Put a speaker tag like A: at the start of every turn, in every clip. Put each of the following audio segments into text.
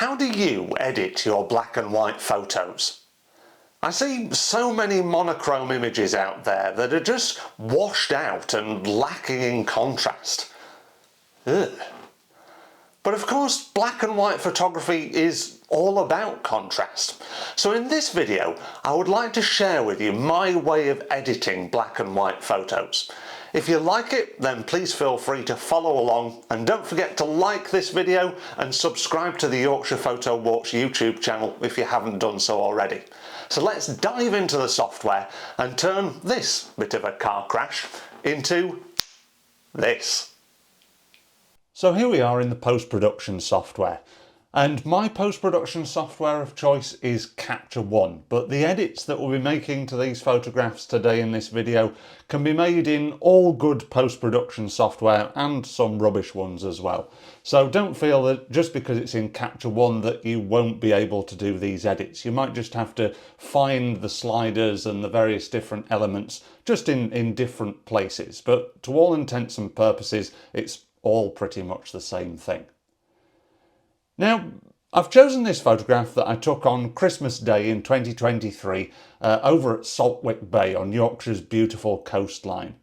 A: How do you edit your black and white photos? I see so many monochrome images out there that are just washed out and lacking in contrast. Ugh. But of course, black and white photography is all about contrast. So in this video, I would like to share with you my way of editing black and white photos. If you like it, then please feel free to follow along, and don't forget to like this video and subscribe to the Yorkshire Photo Walks YouTube channel if you haven't done so already. So let's dive into the software and turn this bit of a car crash into this. So here we are in the post-production software, and my post-production software of choice is Capture One, but the edits that we'll be making to these photographs today in this video can be made in all good post-production software and some rubbish ones as well. So don't feel that just because it's in Capture One that you won't be able to do these edits. You might just have to find the sliders and the various different elements just in different places, but to all intents and purposes it's all pretty much the same thing. Now, I've chosen this photograph that I took on Christmas Day in 2023 over at Saltwick Bay on Yorkshire's beautiful coastline.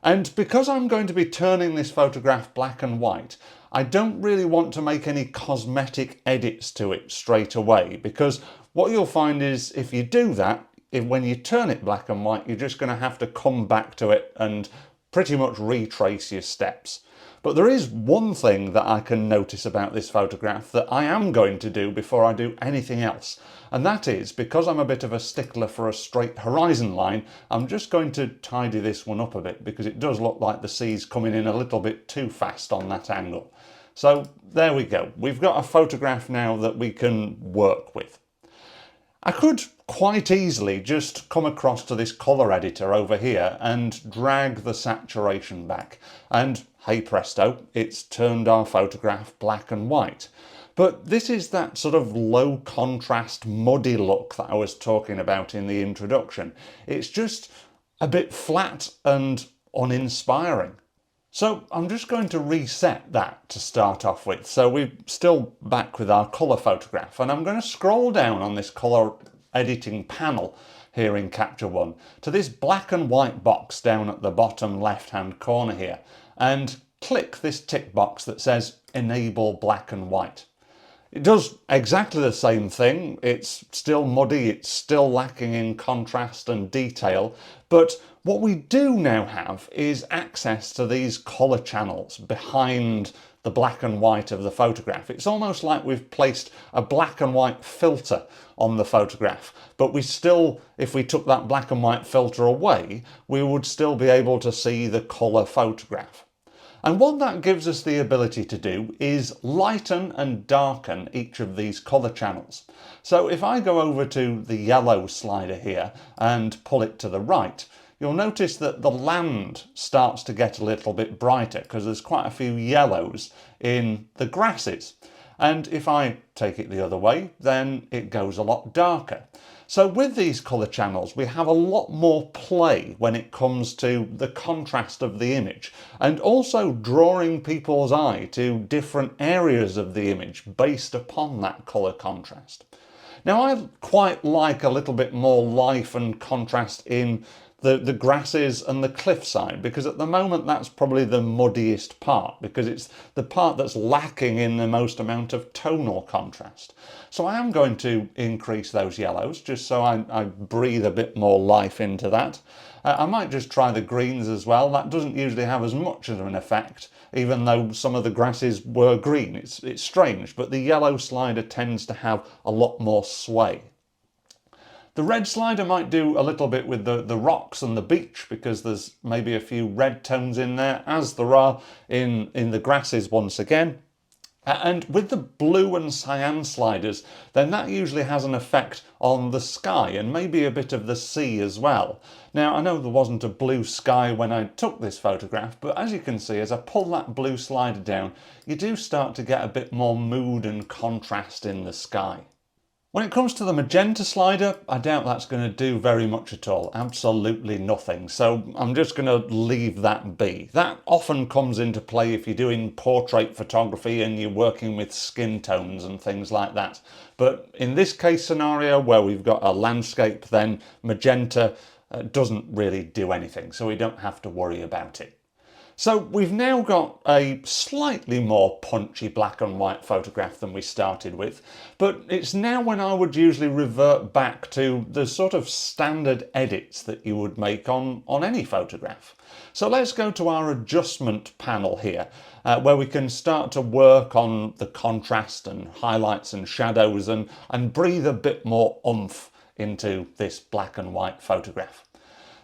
A: And because I'm going to be turning this photograph black and white, I don't really want to make any cosmetic edits to it straight away, because what you'll find is if you do that, when you turn it black and white, you're just going to have to come back to it and pretty much retrace your steps. But there is one thing that I can notice about this photograph that I am going to do before I do anything else. And that is, because I'm a bit of a stickler for a straight horizon line, I'm just going to tidy this one up a bit because it does look like the sea's coming in a little bit too fast on that angle. So there we go. We've got a photograph now that we can work with. I could quite easily just come across to this colour editor over here and drag the saturation back, and hey presto, it's turned our photograph black and white. But this is that sort of low contrast muddy look that I was talking about in the introduction. It's just a bit flat and uninspiring. So I'm just going to reset that to start off with. So we're still back with our colour photograph, and I'm going to scroll down on this colour editing panel here in Capture One to this black and white box down at the bottom left hand corner here, and click this tick box that says Enable Black and White. It does exactly the same thing. It's still muddy, it's still lacking in contrast and detail, but what we do now have is access to these colour channels behind the black and white of the photograph. It's almost like we've placed a black and white filter on the photograph, but we still, if we took that black and white filter away, we would still be able to see the colour photograph. And what that gives us the ability to do is lighten and darken each of these colour channels. So if I go over to the yellow slider here and pull it to the right, you'll notice that the land starts to get a little bit brighter because there's quite a few yellows in the grasses. And if I take it the other way, then it goes a lot darker. So with these colour channels, we have a lot more play when it comes to the contrast of the image, and also drawing people's eye to different areas of the image based upon that colour contrast. Now, I quite like a little bit more life and contrast in the grasses and the cliffside, because at the moment that's probably the muddiest part, because it's the part that's lacking in the most amount of tonal contrast. So I am going to increase those yellows just so I breathe a bit more life into that. I might just try the greens as well. That doesn't usually have as much of an effect, even though some of the grasses were green. It's strange, but the yellow slider tends to have a lot more sway. The red slider might do a little bit with the rocks and the beach, because there's maybe a few red tones in there, as there are in the grasses once again. And with the blue and cyan sliders, then that usually has an effect on the sky and maybe a bit of the sea as well. Now, I know there wasn't a blue sky when I took this photograph, but as you can see, as I pull that blue slider down, you do start to get a bit more mood and contrast in the sky. When it comes to the magenta slider, I doubt that's going to do very much at all, absolutely nothing. So I'm just going to leave that be. That often comes into play if you're doing portrait photography and you're working with skin tones and things like that. But in this case scenario where we've got a landscape, then magenta doesn't really do anything, so we don't have to worry about it. So we've now got a slightly more punchy black and white photograph than we started with, but it's now when I would usually revert back to the sort of standard edits that you would make on any photograph. So let's go to our adjustment panel here, where we can start to work on the contrast and highlights and shadows and breathe a bit more oomph into this black and white photograph.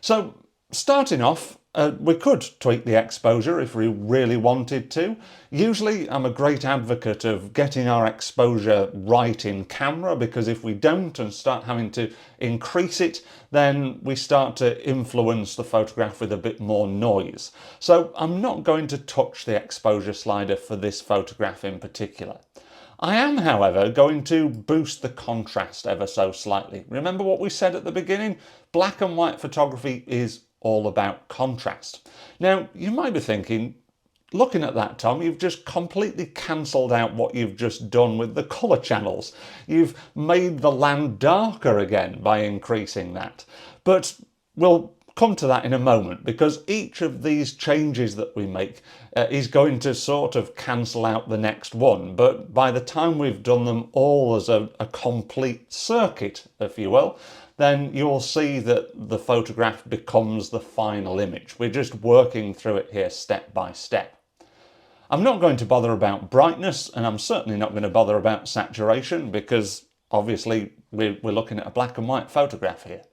A: So starting off, we could tweak the exposure if we really wanted to. Usually I'm a great advocate of getting our exposure right in camera, because if we don't and start having to increase it, then we start to influence the photograph with a bit more noise. So I'm not going to touch the exposure slider for this photograph in particular. I am, however, going to boost the contrast ever so slightly. Remember what we said at the beginning? Black and white photography is all about contrast. Now, you might be thinking, looking at that, Tom, you've just completely cancelled out what you've just done with the colour channels. You've made the land darker again by increasing that. But we'll come to that in a moment, because each of these changes that we make is going to sort of cancel out the next one. But by the time we've done them all as a complete circuit, if you will, then you'll see that the photograph becomes the final image. We're just working through it here step by step. I'm not going to bother about brightness, and I'm certainly not going to bother about saturation, because obviously we're looking at a black and white photograph here.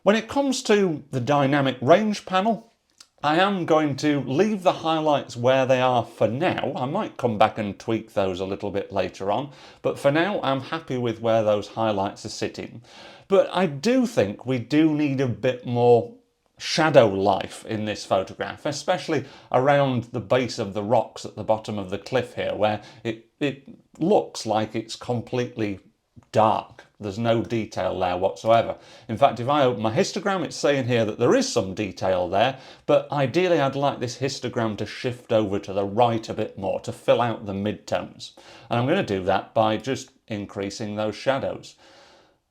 A: When it comes to the dynamic range panel, I am going to leave the highlights where they are for now. I might come back and tweak those a little bit later on, but for now I'm happy with where those highlights are sitting. But I do think we do need a bit more shadow life in this photograph, especially around the base of the rocks at the bottom of the cliff here, where it looks like it's completely dark. There's no detail there whatsoever. In fact, if I open my histogram, it's saying here that there is some detail there, but ideally I'd like this histogram to shift over to the right a bit more to fill out the midtones. And I'm going to do that by just increasing those shadows.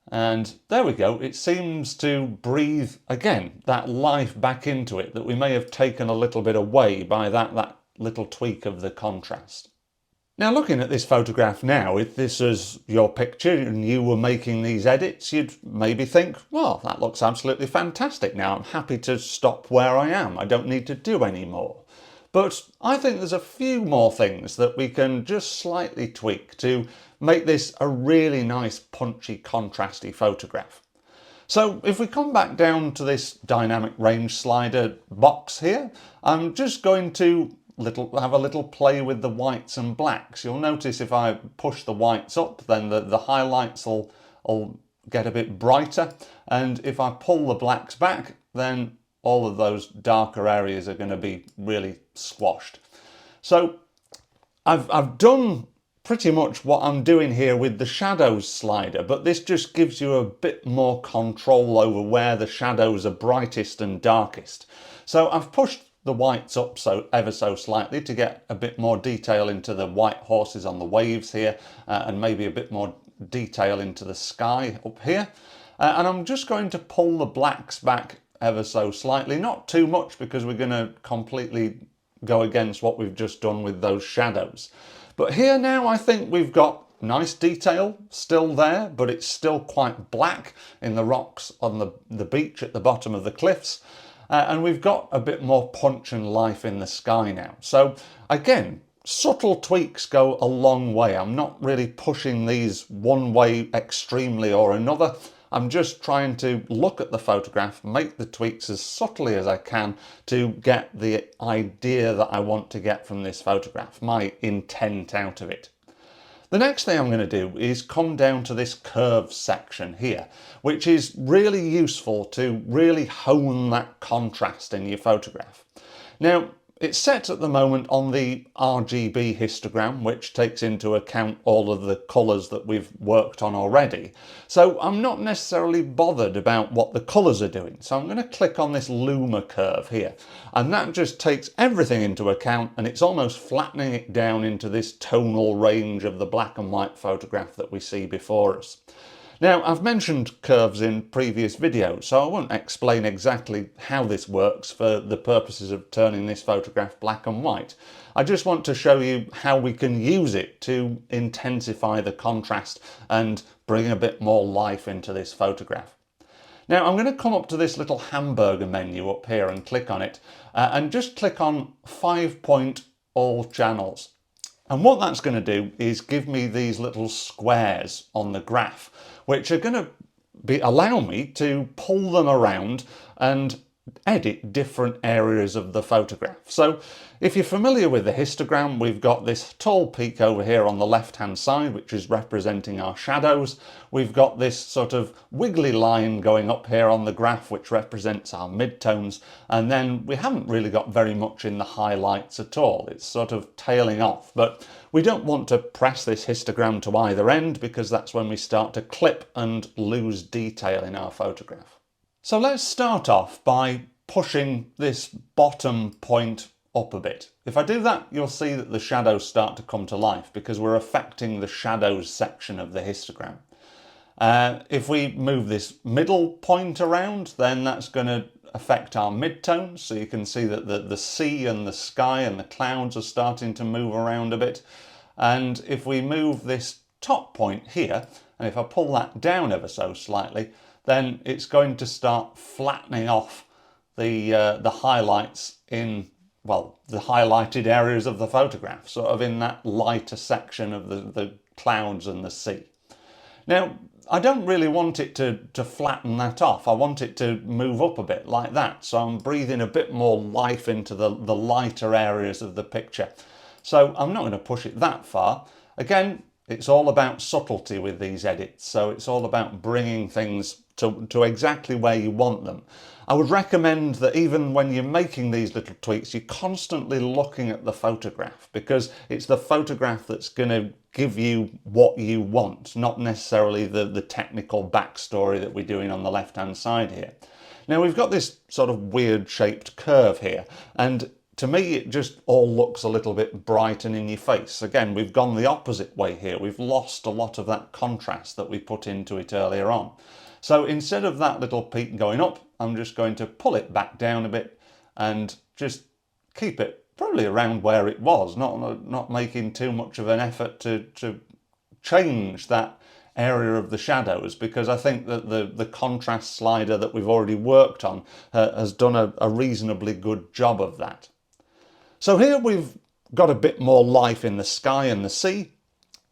A: And there we go. It seems to breathe, again, that life back into it that we may have taken a little bit away by that little tweak of the contrast. Now, looking at this photograph now, if this was your picture and you were making these edits, you'd maybe think, well, that looks absolutely fantastic now. I'm happy to stop where I am. I don't need to do any more. But I think there's a few more things that we can just slightly tweak to make this a really nice, punchy, contrasty photograph. So if we come back down to this dynamic range slider box here, I'm just going to have a little play with the whites and blacks. You'll notice if I push the whites up, then the highlights will get a bit brighter, and if I pull the blacks back, then all of those darker areas are going to be really squashed. So I've done pretty much what I'm doing here with the shadows slider, but this just gives you a bit more control over where the shadows are brightest and darkest. So I've pushed the whites up ever so slightly to get a bit more detail into the white horses on the waves here, and maybe a bit more detail into the sky up here. And I'm just going to pull the blacks back ever so slightly, not too much, because we're going to completely go against what we've just done with those shadows. But here now I think we've got nice detail still there, but it's still quite black in the rocks on the beach at the bottom of the cliffs. And we've got a bit more punch and life in the sky now. So again, subtle tweaks go a long way. I'm not really pushing these one way extremely or another. I'm just trying to look at the photograph, make the tweaks as subtly as I can to get the idea that I want to get from this photograph, my intent out of it. The next thing I'm going to do is come down to this curve section here, which is really useful to really hone that contrast in your photograph. Now, it's set at the moment on the RGB histogram, which takes into account all of the colours that we've worked on already. So I'm not necessarily bothered about what the colours are doing. So I'm going to click on this Luma curve here, and that just takes everything into account, and it's almost flattening it down into this tonal range of the black and white photograph that we see before us. Now, I've mentioned curves in previous videos, so I won't explain exactly how this works for the purposes of turning this photograph black and white. I just want to show you how we can use it to intensify the contrast and bring a bit more life into this photograph. Now, I'm going to come up to this little hamburger menu up here and click on it, and just click on 5-point all channels. And what that's going to do is give me these little squares on the graph, which are going to allow me to pull them around and edit different areas of the photograph. So if you're familiar with the histogram, we've got this tall peak over here on the left hand side, which is representing our shadows. We've got this sort of wiggly line going up here on the graph, which represents our midtones, and then we haven't really got very much in the highlights at all. It's sort of tailing off, but we don't want to press this histogram to either end, because that's when we start to clip and lose detail in our photograph. So let's start off by pushing this bottom point up a bit. If I do that, you'll see that the shadows start to come to life, because we're affecting the shadows section of the histogram. If we move this middle point around, then that's going to affect our midtones. So you can see that the sea and the sky and the clouds are starting to move around a bit. And if we move this top point here, and if I pull that down ever so slightly, then it's going to start flattening off the highlights in, well, the highlighted areas of the photograph, sort of in that lighter section of the clouds and the sea. Now, I don't really want it to flatten that off. I want it to move up a bit like that. So I'm breathing a bit more life into the lighter areas of the picture. So I'm not going to push it that far. Again, it's all about subtlety with these edits. So it's all about bringing things to exactly where you want them. I would recommend that even when you're making these little tweaks, you're constantly looking at the photograph, because it's the photograph that's going to give you what you want, not necessarily the technical backstory that we're doing on the left hand side here. Now we've got this sort of weird shaped curve here, and to me it just all looks a little bit bright and in your face. Again, we've gone the opposite way here. We've lost a lot of that contrast that we put into it earlier on. So instead of that little peak going up, I'm just going to pull it back down a bit and just keep it probably around where it was, not making too much of an effort to change that area of the shadows, because I think that the contrast slider that we've already worked on has done a reasonably good job of that. So here we've got a bit more life in the sky and the sea,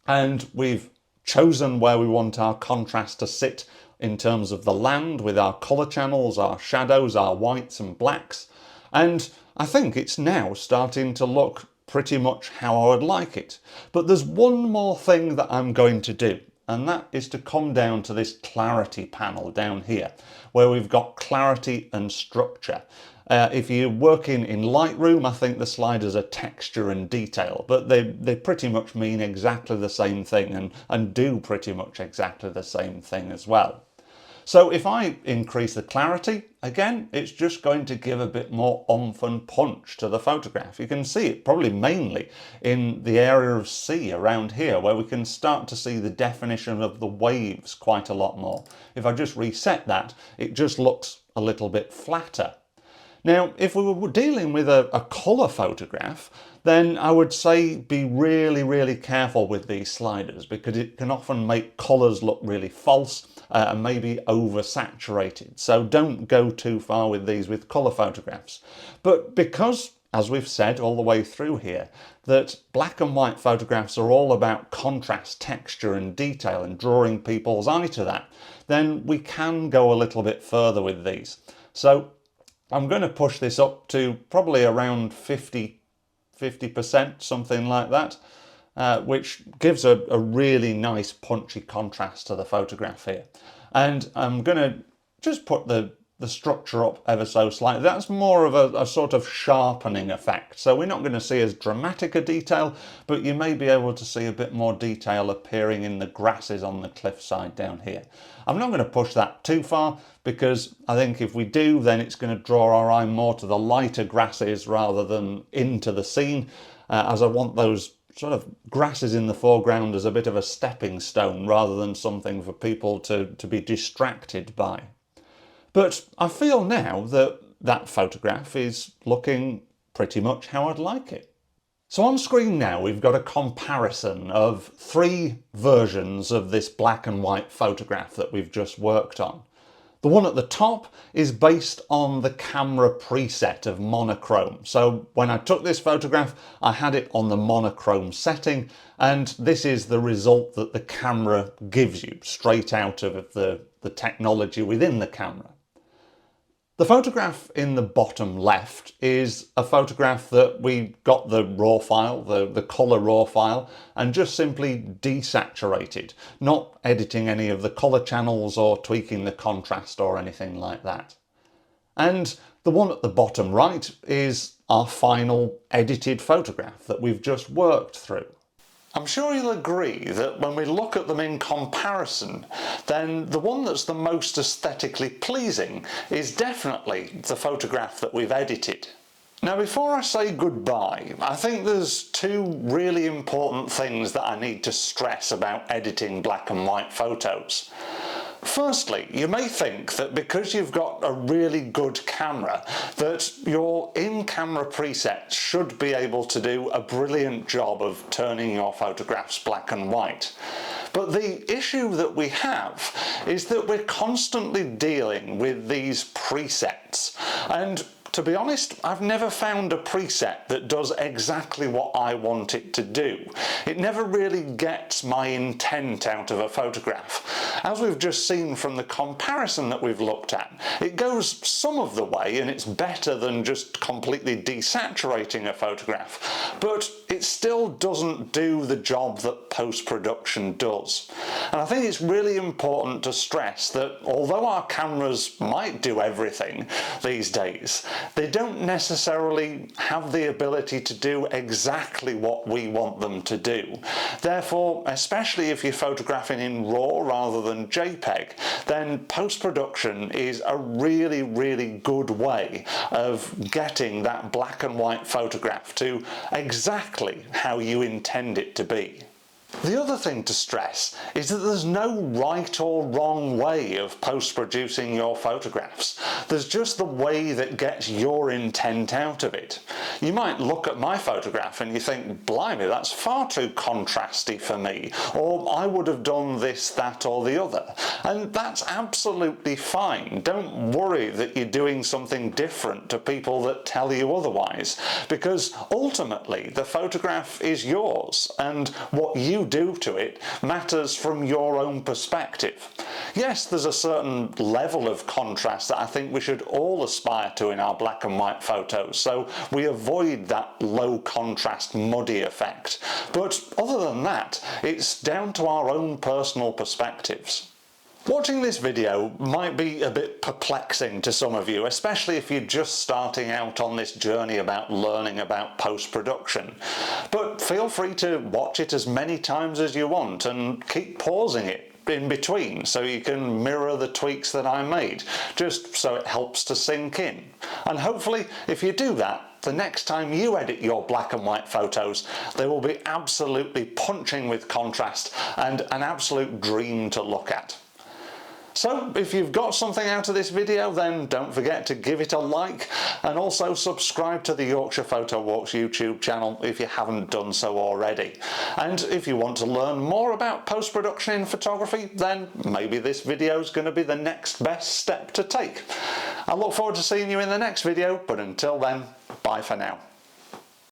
A: and we've chosen where we want our contrast to sit in terms of the land with our colour channels, our shadows, our whites and blacks. And I think it's now starting to look pretty much how I would like it. But there's one more thing that I'm going to do, and that is to come down to this clarity panel down here, where we've got clarity and structure. If you're working in Lightroom, I think the sliders are texture and detail, but they pretty much mean exactly the same thing and do pretty much exactly the same thing as well. So if I increase the clarity, again, it's just going to give a bit more oomph and punch to the photograph. You can see it probably mainly in the area of sea around here, where we can start to see the definition of the waves quite a lot more. If I just reset that, it just looks a little bit flatter. Now, if we were dealing with a colour photograph, then I would say be really, really careful with these sliders, because it can often make colours look really false and maybe oversaturated. So don't go too far with these with colour photographs. But because, as we've said all the way through here, that black and white photographs are all about contrast, texture and detail and drawing people's eye to that, then we can go a little bit further with these. So I'm going to push this up to probably around 50%, something like that, which gives a really nice punchy contrast to the photograph here. And I'm going to just put the
B: the structure up ever so slightly. That's more of a sort of sharpening effect. So we're not going to see as dramatic a detail, but you may be able to see a bit more detail appearing in the grasses on the cliffside down here. I'm not going to push that too far, because I think if we do, then it's going to draw our eye more to the lighter grasses rather than into the scene, as I want those sort of grasses in the foreground as a bit of a stepping stone rather than something for people to be distracted by. But I feel now that that photograph is looking pretty much how I'd like it. So on screen now we've got a comparison of 3 versions of this black and white photograph that we've just worked on. The one at the top is based on the camera preset of monochrome. So when I took this photograph, I had it on the monochrome setting, and this is the result that the camera gives you straight out of the technology within the camera. The photograph in the bottom left is a photograph that we got the raw file, the colour raw file, and just simply desaturated, not editing any of the colour channels or tweaking the contrast or anything like that. And the one at the bottom right is our final edited photograph that we've just worked through.
A: I'm sure you'll agree that when we look at them in comparison, then the one that's the most aesthetically pleasing is definitely the photograph that we've edited. Now, before I say goodbye, I think there's 2 really important things that I need to stress about editing black and white photos. Firstly, you may think that because you've got a really good camera, that your in-camera presets should be able to do a brilliant job of turning your photographs black and white. But the issue that we have is that we're constantly dealing with these presets, and to be honest, I've never found a preset that does exactly what I want it to do. It never really gets my intent out of a photograph. As we've just seen from the comparison that we've looked at, it goes some of the way and it's better than just completely desaturating a photograph, but it still doesn't do the job that post-production does. And I think it's really important to stress that although our cameras might do everything these days, they don't necessarily have the ability to do exactly what we want them to do. Therefore, especially if you're photographing in RAW rather than JPEG, then post-production is a really, really good way of getting that black and white photograph to exactly how you intend it to be. The other thing to stress is that there's no right or wrong way of post-producing your photographs. There's just the way that gets your intent out of it. You might look at my photograph and you think, blimey, that's far too contrasty for me, or I would have done this, that or the other. And that's absolutely fine. Don't worry that you're doing something different to people that tell you otherwise, because ultimately the photograph is yours, and what you do to it matters from your own perspective. Yes, there's a certain level of contrast that I think we should all aspire to in our black and white photos, so we avoid that low contrast muddy effect. But other than that, it's down to our own personal perspectives. Watching this video might be a bit perplexing to some of you, especially if you're just starting out on this journey about learning about post-production. But feel free to watch it as many times as you want and keep pausing it in between so you can mirror the tweaks that I made, just so it helps to sink in. And hopefully, if you do that, the next time you edit your black and white photos, they will be absolutely punching with contrast and an absolute dream to look at. So if you've got something out of this video, then don't forget to give it a like, and also subscribe to the Yorkshire Photo Walks YouTube channel if you haven't done so already. And if you want to learn more about post-production in photography, then maybe this video is going to be the next best step to take. I look forward to seeing you in the next video, but until then, bye for now.